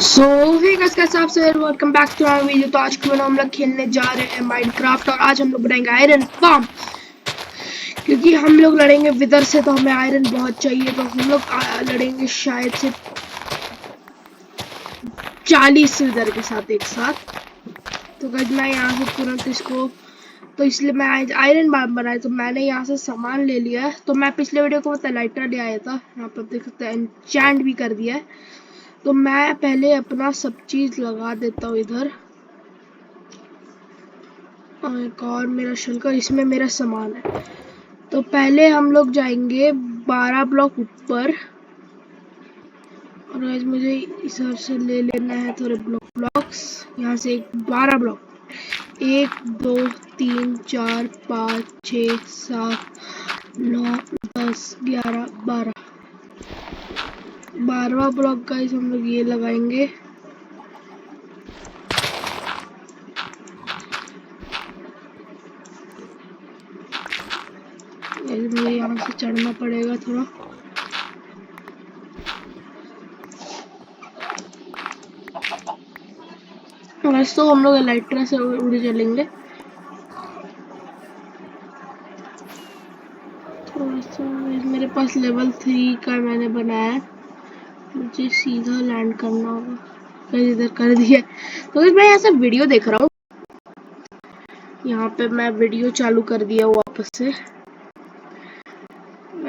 सो hey guys, कैसे आप सब? Welcome back to our video. तो आज के वीडियो हम लोग खेलने जा रहे हैं माइनक्राफ्ट और आज हम लोग बनाएंगे आयरन फार्म, क्योंकि हम लोग लड़ेंगे विदर से तो हमें आयरन बहुत चाहिए। तो हम लोग लड़ेंगे शायद से 40 विदर के साथ एक साथ। तो गाइस मैं यहाँ से तुरंत इसको, तो इसलिए मैं आयरन बार बनाया, तो मैंने यहाँ से सामान ले लिया है। तो मैं पिछले वीडियो को लाइटर ले आया था, यहाँ पर देख सकते हैं एन्चेंट भी कर दिया है। तो मैं पहले अपना सब चीज लगा देता हूँ इधर, और एक और मेरा शलकर, इसमें मेरा सामान है। तो पहले हम लोग जाएंगे 12 ब्लॉक ऊपर, और आज मुझे इधर से ले लेना है थोड़े ब्लॉक्स। यहाँ से 12 ब्लॉक, 1 2 3 4 5 6 7 9 10 11 12वां ब्लॉक गाइस हम लोग ये लगाएंगे। मुझे यहाँ से चढ़ना पड़ेगा थोड़ा। वैसे तो हम लोग लाइटर से उड़ चलेंगे। थोड़ा सा मेरे पास लेवल 3 का मैंने बनाया है, मुझे सीधा लैंड करना होगा। इधर कर दिया। तो मैं यहाँ से वीडियो देख रहा हूँ, यहाँ पे मैं वीडियो चालू कर दिया वापस से।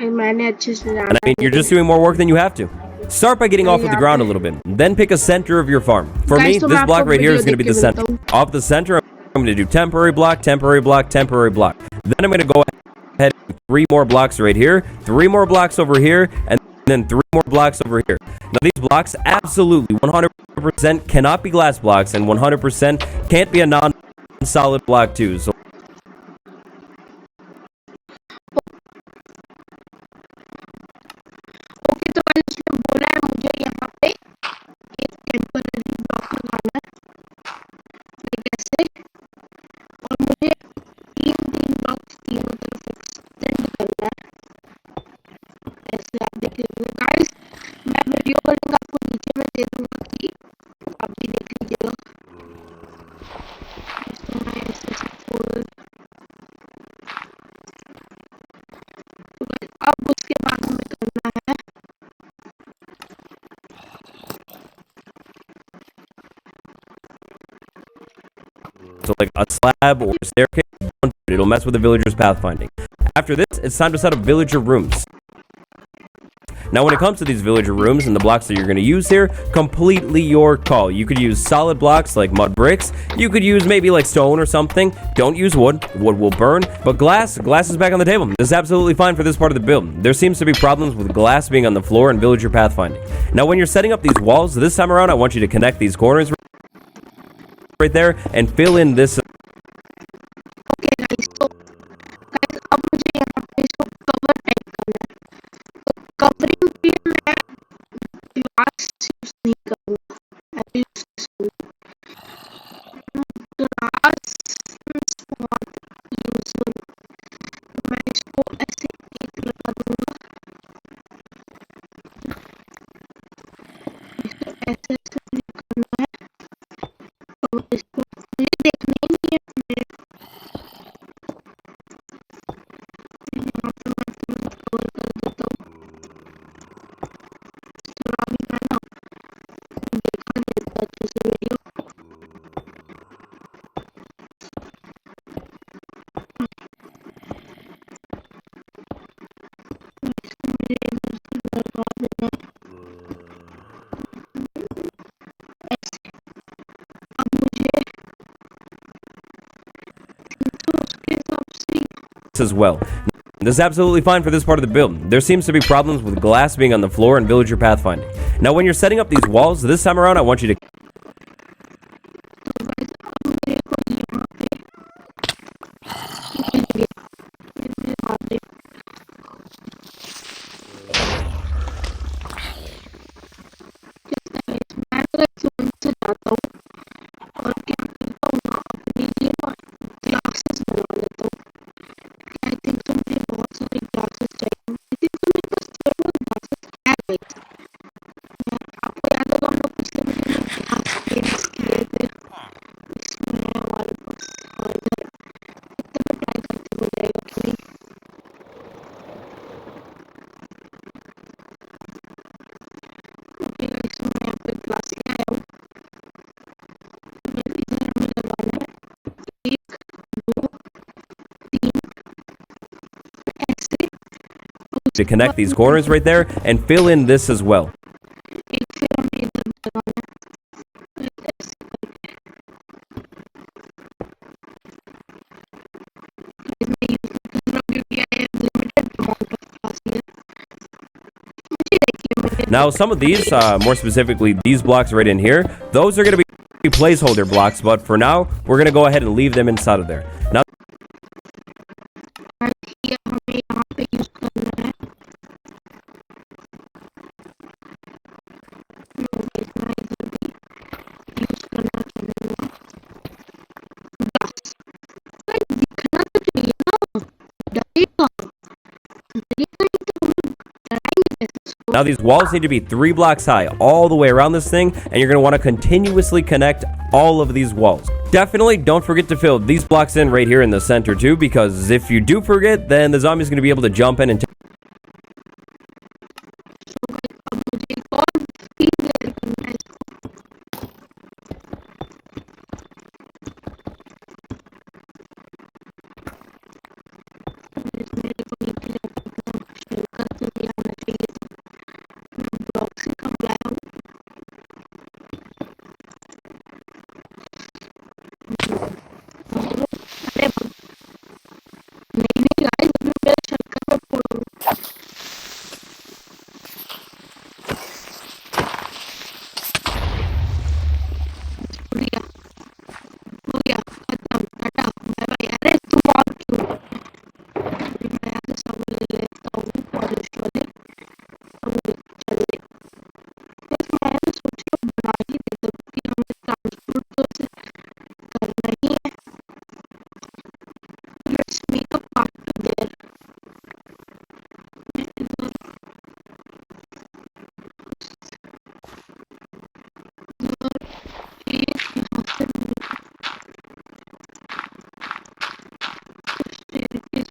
मैंने अच्छे से जाना And I mean, you're just doing more work than you have to. Start by getting off of the ground a little bit. Then pick a center of your farm. For me, this block right here is going to be the center. Off the center, I'm going to do temporary block, temporary block, temporary block. Then I'm going to go ahead and 3 more blocks right here, 3 more blocks over here, and then 3 more blocks over here. Now these blocks absolutely 100% cannot be glass blocks, and 100% can't be a non-solid block too. So okay, तो उसने बोला है मुझे यहाँ पे एक temporary block लगाना है कैसे, और मुझे 3 ब्लॉक्स तीनों तरफ एक्सटेंड करना है। ऐसे आप देख लीजिए गाइस, मैं वीडियो का लिंक आपको नीचे में दे दूंगा कि आप भी देख लीजिएगा। इसको मैं ऐसे छोड़, अब उसके बाद हमें करना है So like a slab or a staircase, don't do it. It'll mess with the villager's pathfinding. After this, it's time to set up villager rooms. Now when it comes to these villager rooms and the blocks that you're going to use here, completely your call. You could use solid blocks like mud bricks. You could use maybe like stone or something. Don't use wood. Wood will burn. But glass is back on the table. This is absolutely fine for this part of the build. There seems to be problems with glass being on the floor in villager pathfinding. Now when you're setting up these walls, this time around I want you to connect these corners right there and fill in this. Okay guys, तो guys अब मुझे यहाँ पे इसको cover type करना है। तो covering के लिए मैं ग्लास यूज नहीं करूँगा, मैं ग्लास बहुत यूजफुल। मैं इसको ऐसे एक लगा दूंगा, इसको ऐसे ऐसे करना है, और इसको मुझे देखना ही नहीं है। मैं यहाँ पे मैं तुरंत कवर कर देता हूँ। थोड़ा अभी मैं ना देखा देता अच्छे से वीडियो। इसको मुझे इधर से लगा देना है ऐसे। अब मुझे तो उसके हिसाब से As well. This is absolutely fine for this part of the build. There seems to be problems with glass being on the floor in villager pathfinding. Now when you're setting up these walls, this time around I want you to जाता हूँ और क्या करता हूँ ना, अपने लिए ना ग्लासेस बना लेता हूँ। आई थिंक तो मुझे बहुत सारे ग्लासेस चाहिए। आई थिंक तो मेरे पास थर्मल ग्लासेस है गाइस। आपको याद होगा हम लोग पिछले वीडियो में to connect these corners right there and fill in this as well. एक फिर हमें इधर लगाना है ऐसे करके इसमें यूज कर रहा हूँ क्योंकि I have limited amount of class here मुझे देखिए मैंने Now, some of these, more specifically these blocks right in here, those are going to be placeholder blocks, but for now, we're going to go ahead and leave them inside of there. Now, ये हमें यहाँ पे use करना है इतना इधर भी use करना चाहूँगा ग्लास दिखना तो चाहिए ना डरेगा डरेगा ही तो हम डराएंगे कैसे उसको now these walls need to be 3 blocks high all the way around this thing, and you're going to want to continuously connect all of these walls. Definitely don't forget to fill these blocks in right here in the center too, because if you do forget, then the zombie's going to be able to jump in and अब मुझे एक और speed level करना है इसको मेरे को नीचे जाकर अपना शेल्कर से भी आना चाहिए था मैं ब्लॉक से कम लाया हूँ अरे नहीं नहीं गाइस अभी मेरे शेल्कर में फोड़ूँ लिया हो गया खत्म टाटा बाय बाय अरे तुम और क्यों मैं यहाँ से सब ले लेता हूँ पॉलिश वाले अब चल दे बस मैं सोच के बना ही देता हूँ कि हमें ट्रांसपोर्ट तो से करना ही है let's make a part two there एक यहाँ से staircase बनाना पड़ेगा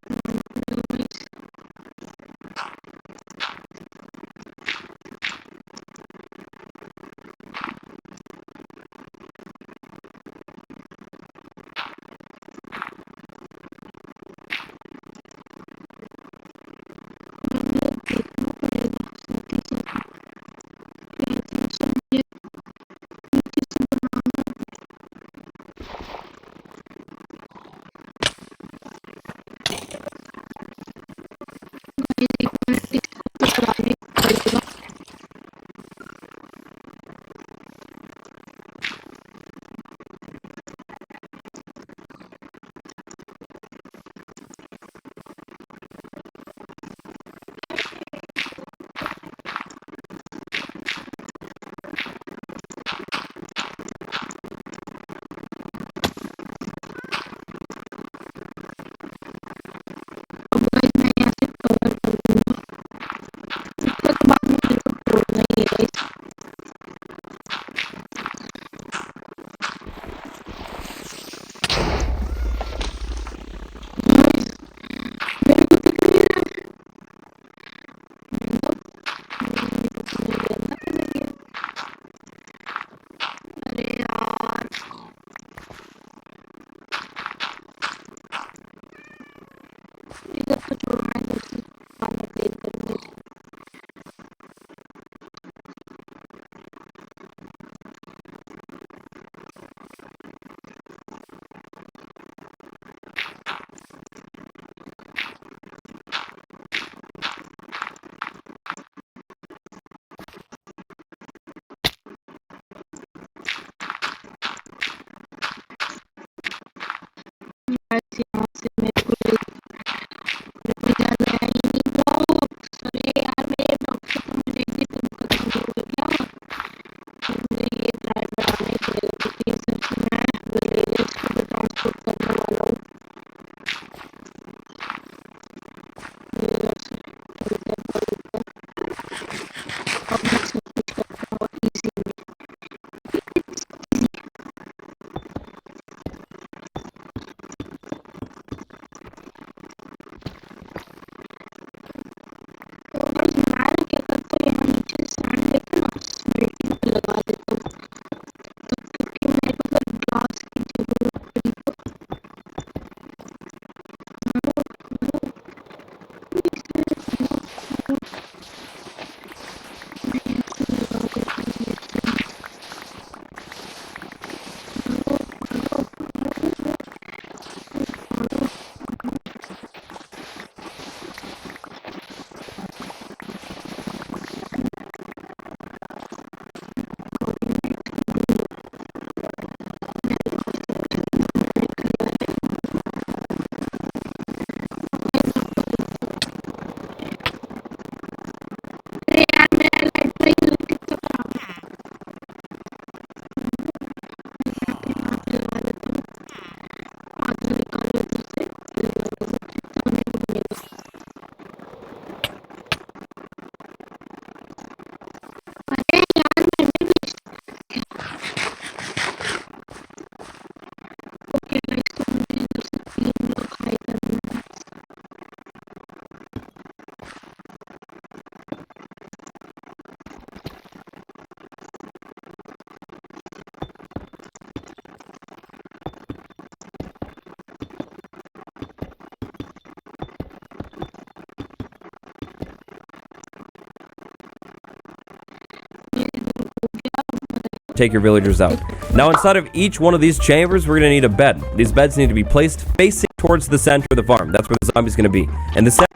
guys हमें देखना पड़ेगा साथ ही साथ कैसे सब ये नीचे से बनाना गाइस एक मिनट इसको चलाने पड़ेगा अब गाइस मैं यहाँ से कवर कर दूंगा take your villagers out. Now, inside of each one of these chambers, we're going to need a bed. These beds need to be placed facing towards the center of the farm. That's where the zombie's going to be. And the center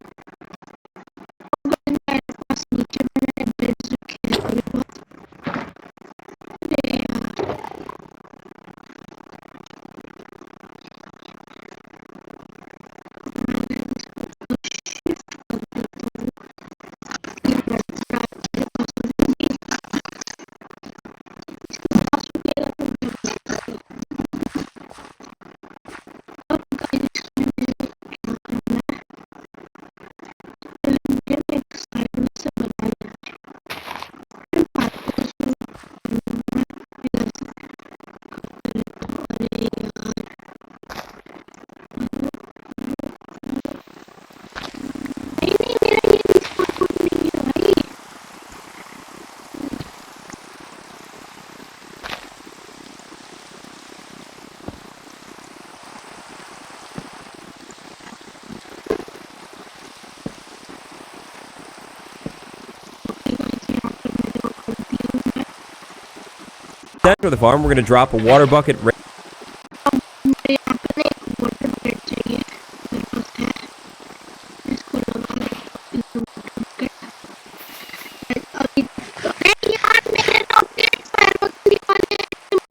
of the farm, we're going to drop a water bucket.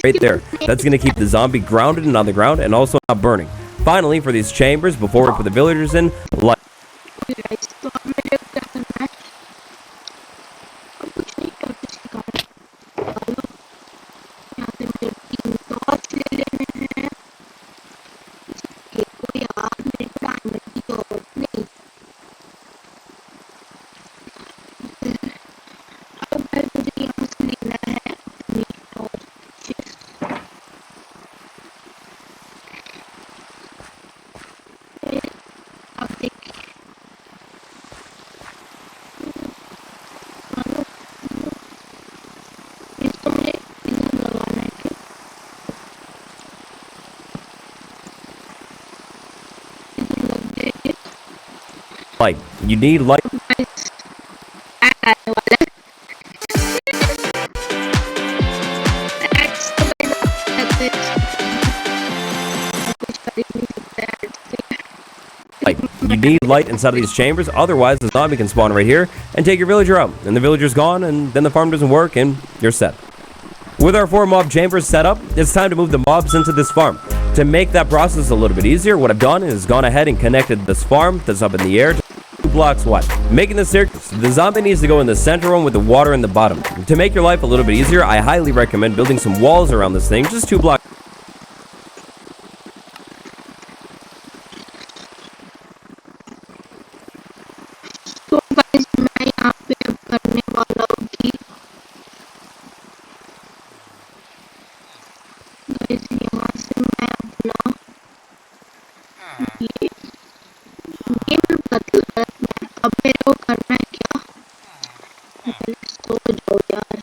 Right there. That's going to keep the zombie grounded and on the ground and also not burning. Finally, for these chambers, before we put the villagers in, light. Light. You need light. You need light inside of these chambers, otherwise the zombie can spawn right here and take your villager out. And the villager's gone, and then the farm doesn't work, and you're set. With our 4 mob chambers set up, it's time to move the mobs into this farm. To make that process a little bit easier, what I've done is gone ahead and connected this farm that's up in the air to 2 blocks wide. Making the staircase, the zombie needs to go in the center one with the water in the bottom. To make your life a little bit easier, I highly recommend building some walls around this thing, just 2 blocks. अब मेरे को करना है क्या? सो जाओ यार।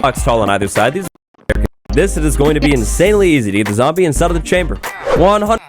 Blocks tall on either side. This it is going to be insanely easy to get the zombie inside of the chamber. 100.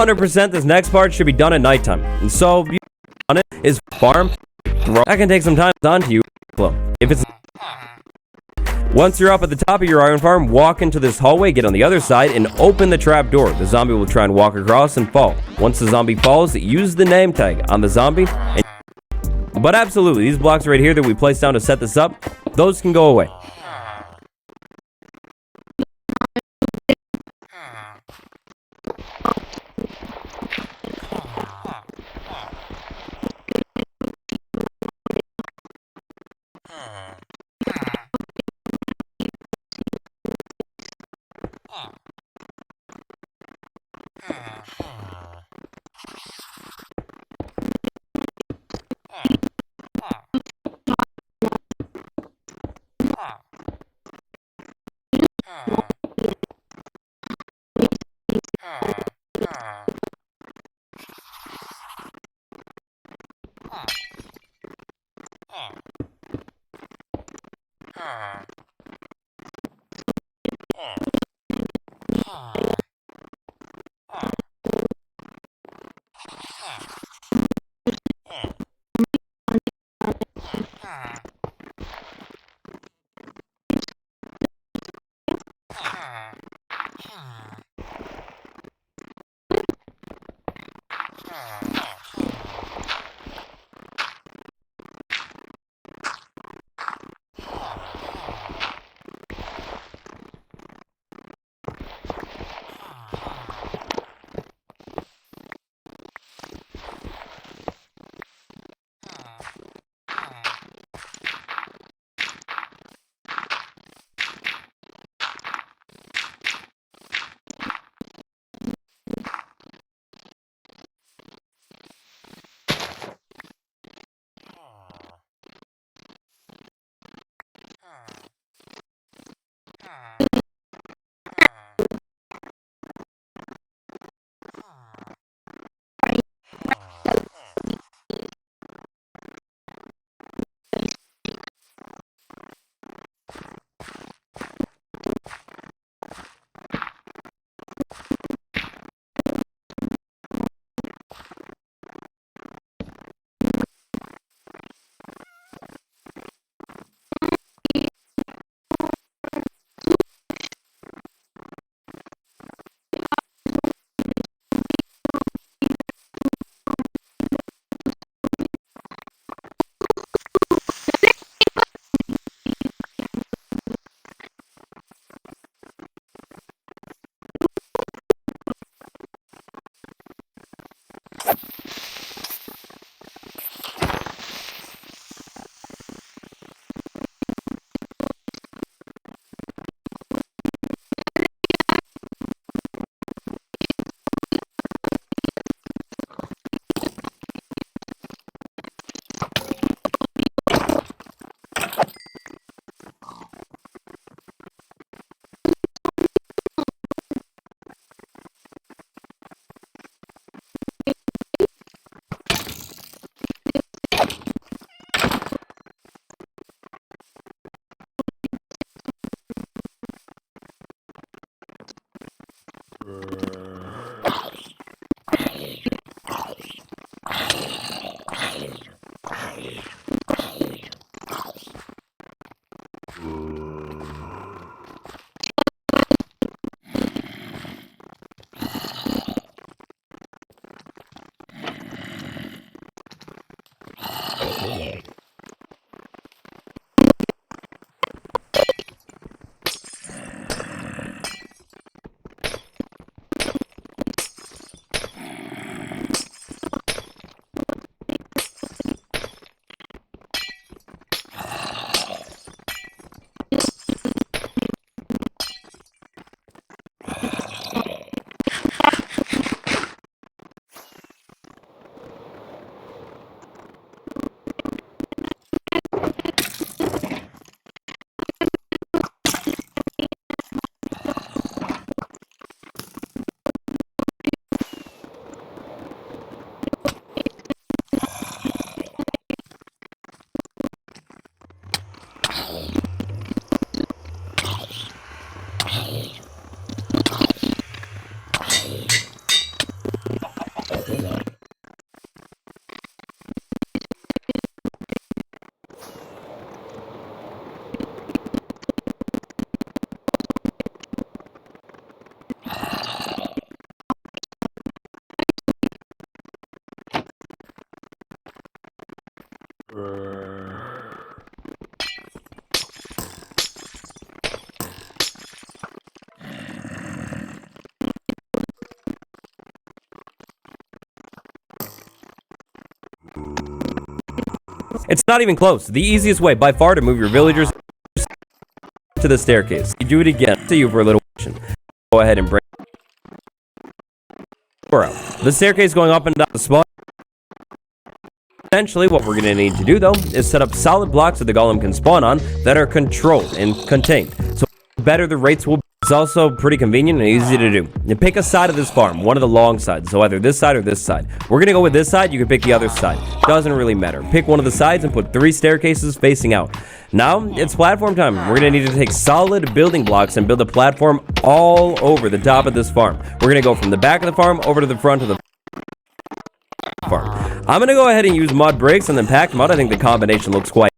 %, this next part should be done at nighttime, and so on it is farm. That can take some time on to you. Well, if it's once you're up at the top of your iron farm, walk into this hallway, get on the other side, and open the trap door. The zombie will try and walk across and fall. Once the zombie falls, use the name tag on the zombie. But absolutely, these blocks right here that we placed down to set this up, those can go away. It's not even close. The easiest way by far to move your villagers to the staircase. You do it again. See you for a little action. Go ahead and break out. The staircase going up and down the spot. Essentially, what we're going to need to do, though, is set up solid blocks that the golem can spawn on that are controlled and contained. So the better the rates will be. It's also pretty convenient and easy to do. You pick a side of this farm, one of the long sides, so either this side or this side. We're going to go with this side, you can pick the other side. Doesn't really matter. Pick one of the sides and put 3 staircases facing out. Now, it's platform time. We're going to need to take solid building blocks and build a platform all over the top of this farm. We're going to go from the back of the farm over to the front of the farm. I'm going to go ahead and use mud bricks and then packed mud. I think the combination looks quite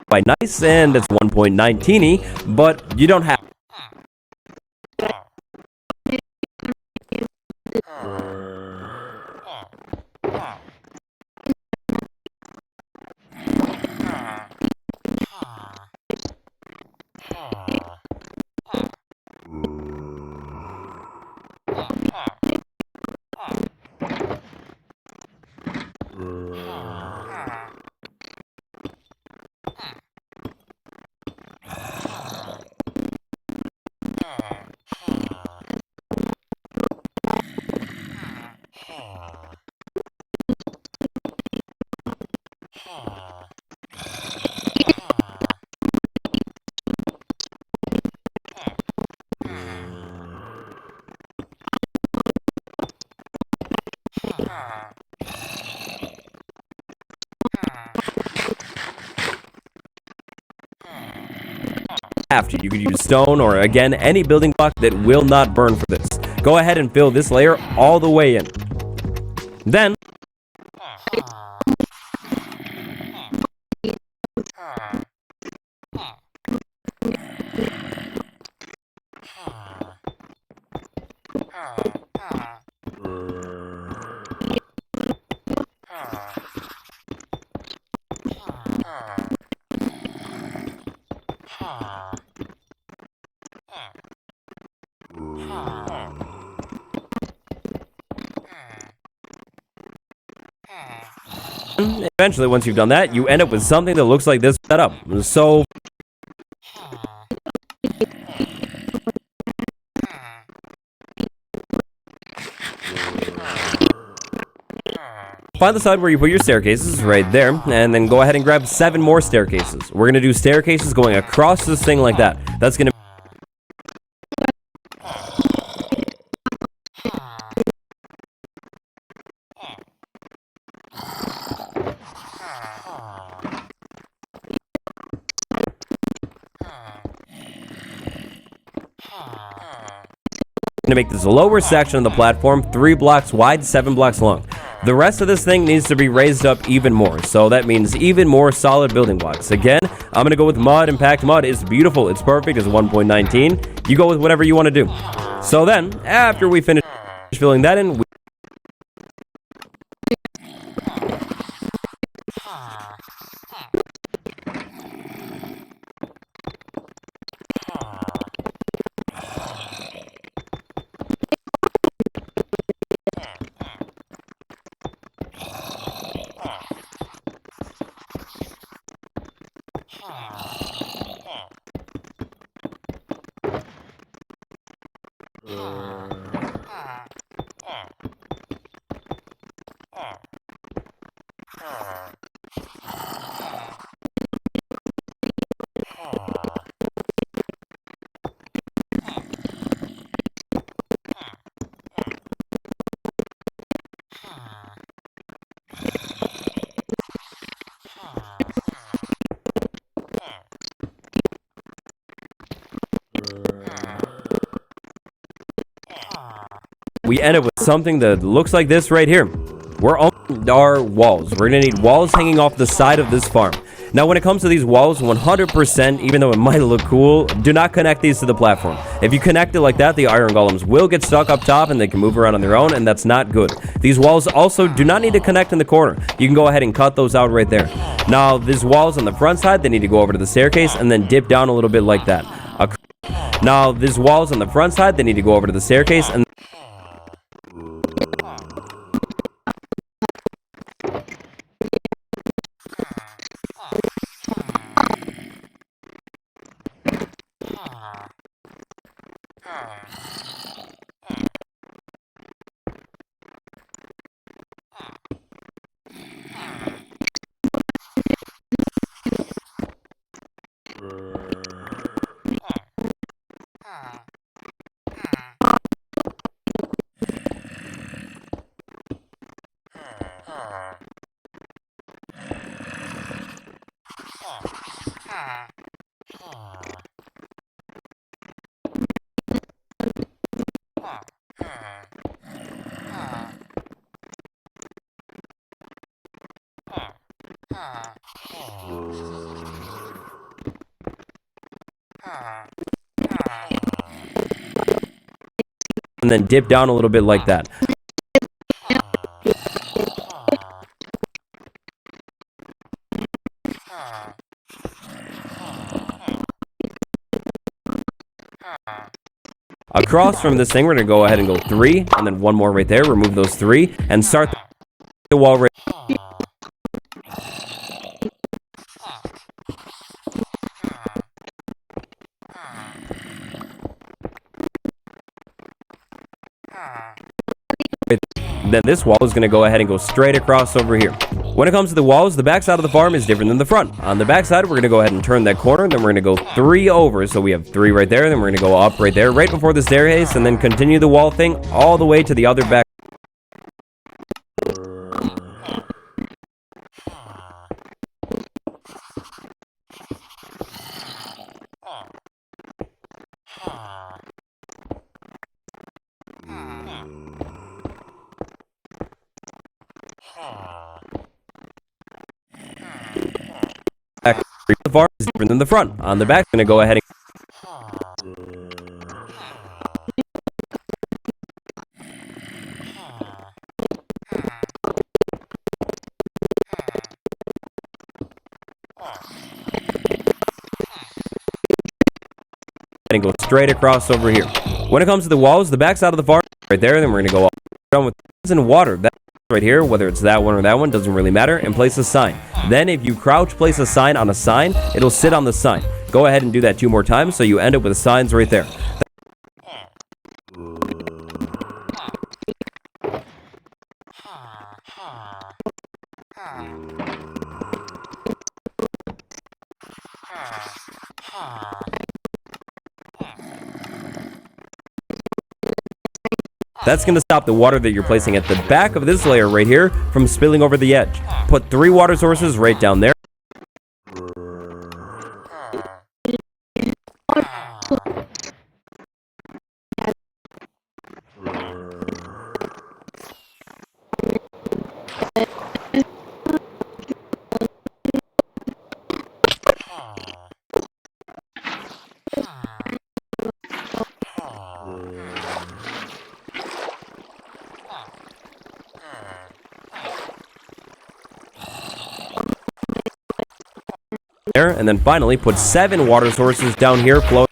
quite nice, and it's 1.19, but you don't have. After you could use stone or again any building block that will not burn for this. Go ahead and fill this layer all the way in. Then eventually, once you've done that, you end up with something that looks like this setup. So find the side where you put your staircases right there, and then go ahead and grab 7 more staircases. We're gonna do staircases going across this thing like that. That's gonna to make this lower section of the platform 3 blocks wide, 7 blocks long. The rest of this thing needs to be raised up even more, so that means even more solid building blocks. Again, I'm going to go with mud, and packed mud. It's beautiful, it's perfect, it's 1.19. You go with whatever you want to do. So then, after we finish filling that in, we end up with something that looks like this right here. We're on our walls. We're going to need walls hanging off the side of this farm. Now, when it comes to these walls, 100%, even though it might look cool, do not connect these to the platform. If you connect it like that, the iron golems will get stuck up top and they can move around on their own, and that's not good. These walls also do not need to connect in the corner. You can go ahead and cut those out right there. Now, these walls on the front side, they need to go over to the staircase and then dip down a little bit like that. Now, these walls on the front side, they need to go over to the staircase and then dip down a little bit like that. Across from this thing, we're going to go ahead and go 3, and then 1 more right there. Remove those 3, and start the wall right. Then this wall is going to go ahead and go straight across over here. When it comes to the walls, the back side of the farm is different than the front. On the back side, we're going to go ahead and turn that corner, then we're going to go 3 over. So we have 3 right there, then we're going to go up right there, right before the staircase, and then continue the wall thing all the way to the other back. The farm is different than the front. On the back, I'm going to go ahead and go straight across over here. When it comes to the walls, the back side of the farm right there, then we're going to go down with and water. That right here, whether it's that one or that one, doesn't really matter, and place a sign. Then if you crouch place a sign on a sign, it'll sit on the sign. Go ahead and do that 2 more times so you end up with signs right there. That's going to stop the water that you're placing at the back of this layer right here from spilling over the edge. Put 3 water sources right down there. there, and then finally put 7 water sources down here flowing.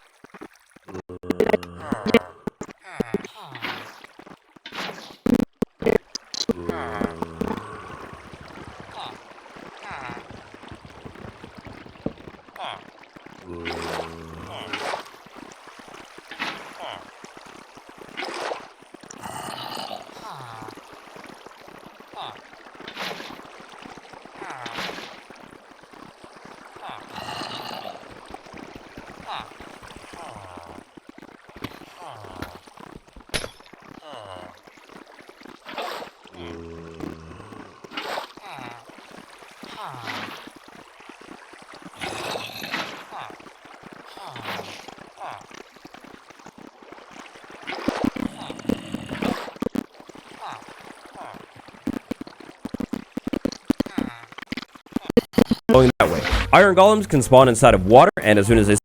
Going that way. Iron golems can spawn inside of water, and as soon as they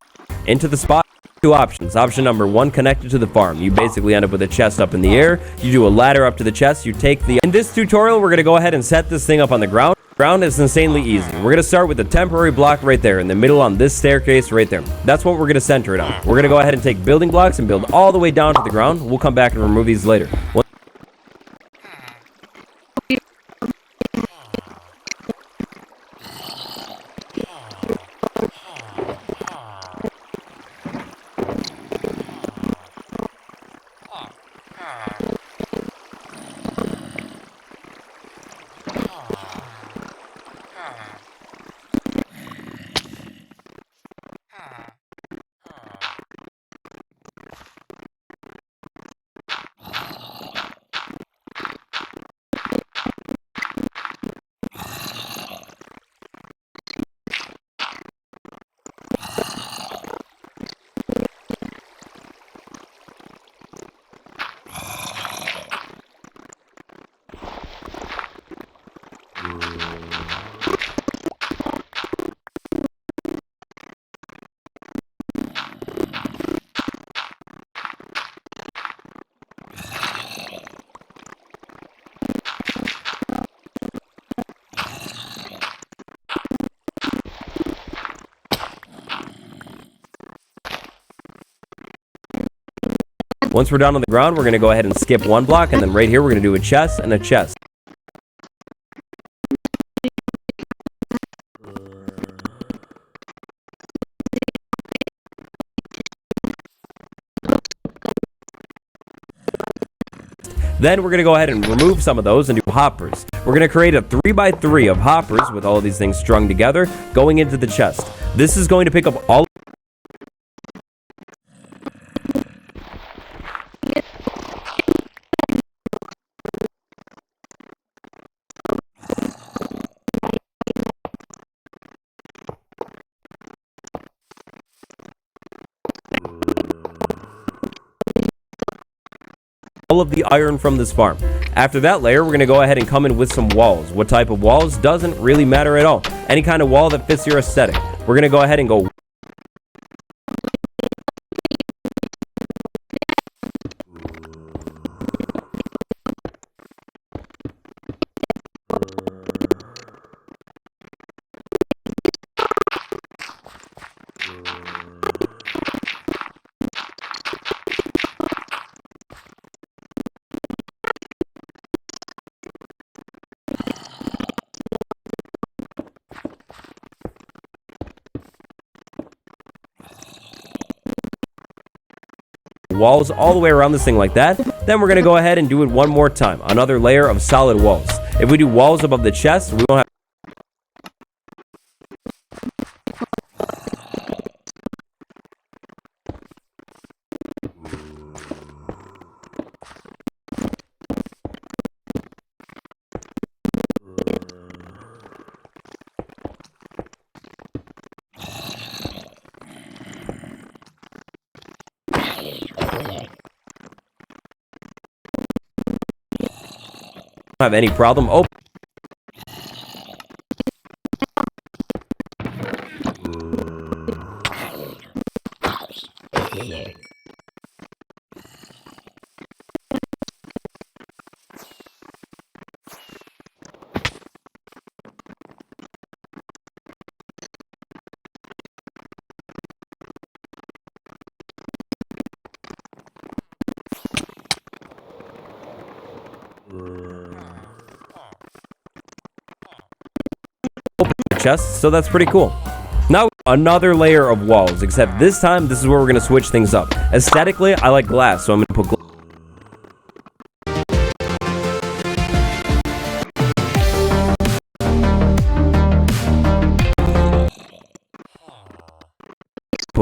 into the spot, 2 options. Option number 1, connected to the farm. You basically end up with a chest up in the air. You do a ladder up to the chest. You take the... In this tutorial, we're going to go ahead and set this thing up on the ground. Ground is insanely easy. We're going to start with a temporary block right there in the middle on this staircase right there. That's what we're going to center it on. We're going to go ahead and take building blocks and build all the way down to the ground. We'll come back and remove these later. Once we're down on the ground, we're going to go ahead and skip 1 block, and then right here we're going to do a chest and a chest. Then we're going to go ahead and remove some of those and do hoppers. We're going to create a 3x3 of hoppers with all of these things strung together going into the chest. This is going to pick up all... all of the iron from this farm. After that layer, we're going to go ahead and come in with some walls. What type of walls doesn't really matter at all. Any kind of wall that fits your aesthetic. We're going to go ahead and go... walls all the way around this thing like that. Then we're going to go ahead and do it one more time. Another layer of solid walls. If we do walls above the chest, we won't have... have any problem. Oh, Open the chest, so that's pretty cool. Now, another layer of walls, except this time, this is where we're going to switch things up. Aesthetically, I like glass, so I'm going to put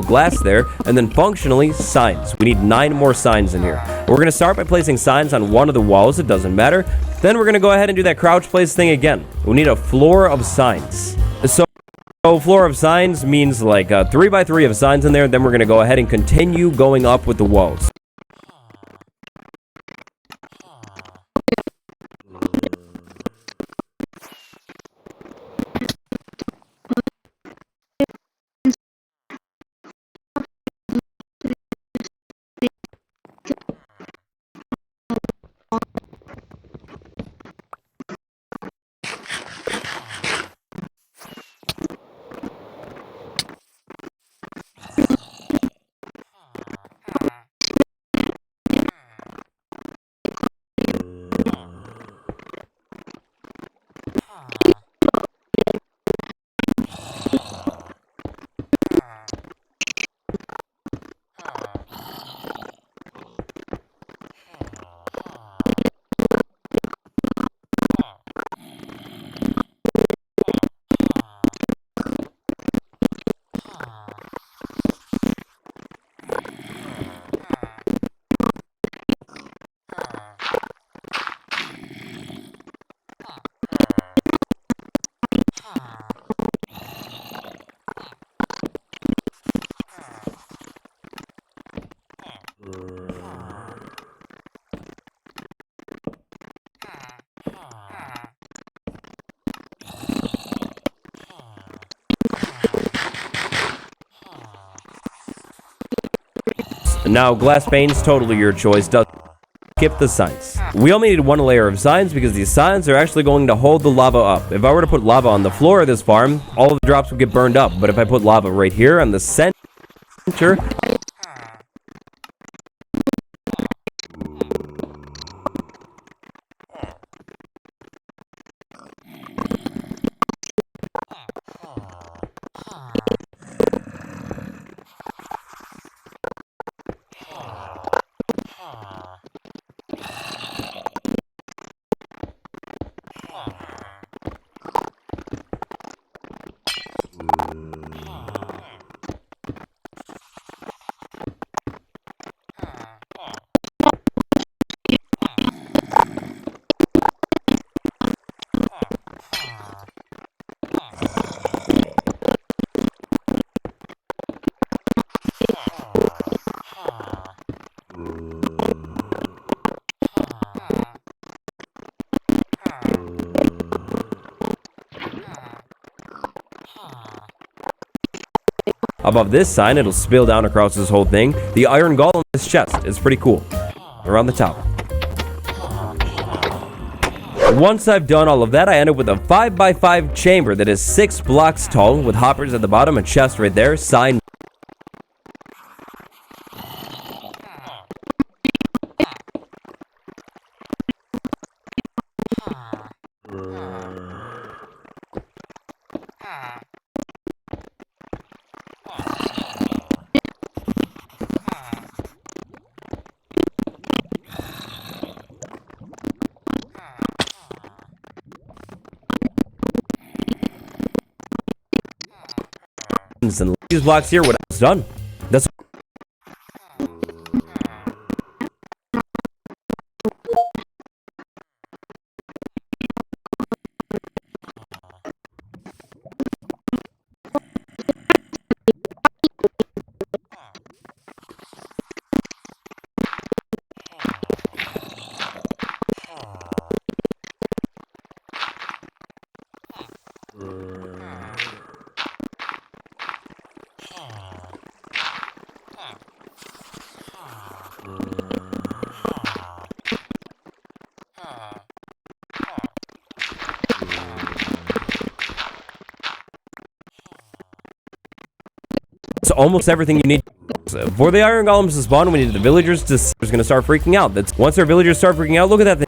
glass there, and then functionally, signs. We need 9 more signs in here. We're going to start by placing signs on one of the walls, it doesn't matter. Then we're going to go ahead and do that crouch place thing again. We need a floor of signs. So floor of signs means like 3x3 of signs in there, then we're going to go ahead and continue going up with the walls. Now, glass panes, totally your choice. Skip the signs. We only need 1 layer of signs because these signs are actually going to hold the lava up. If I were to put lava on the floor of this farm, all of the drops would get burned up. But if I put lava right here on the center, above this sign, it'll spill down across this whole thing. The iron golem in this chest is pretty cool. Around the top. Once I've done all of that, I end up with a 5x5 chamber that is 6 blocks tall with hoppers at the bottom, a chest right there, sign. And these blocks here, what else done? That's almost everything you need. For the iron golems to spawn, we need the villagers to going to start freaking out. That's once our villagers start freaking out, look at that thing.